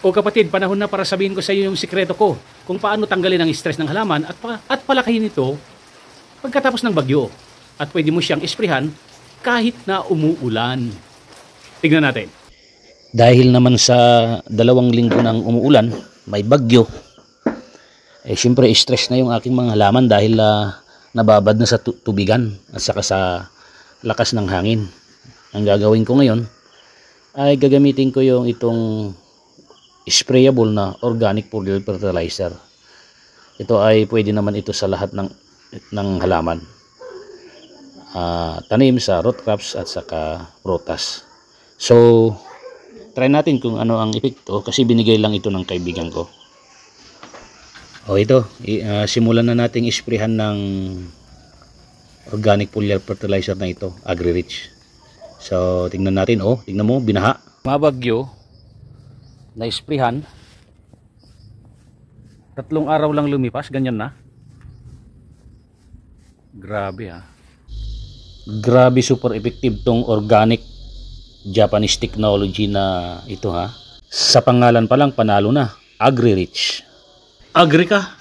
O kapatid, panahon na para sabihin ko sa iyo yung sikreto ko kung paano tanggalin ang stress ng halaman at palakayin ito pagkatapos ng bagyo. At pwede mo siyang isprihan kahit na umuulan. Tignan natin. Dahil naman sa 2 linggo ng umuulan, may bagyo, syempre stress na yung aking mga halaman dahil nababad na sa tubigan at saka sa lakas ng hangin. Ang gagawin ko ngayon ay gagamitin ko yung itong sprayable na organic foliar fertilizer. Ito ay pwede naman ito sa lahat ng halaman, tanim sa root crops at saka prutas. So try natin kung ano ang epekto kasi binigay lang ito ng kaibigan ko. O ito, simulan na nating isprayhan ng organic foliar fertilizer na ito, AgriRich. So tingnan natin, tingnan mo, binaha. Mabagyo, na-isprihan, 3 araw lang lumipas, ganyan na. Grabe grabe, super effective tong organic Japanese technology na ito Sa pangalan pa lang panalo na, AgriRich. Agri ka?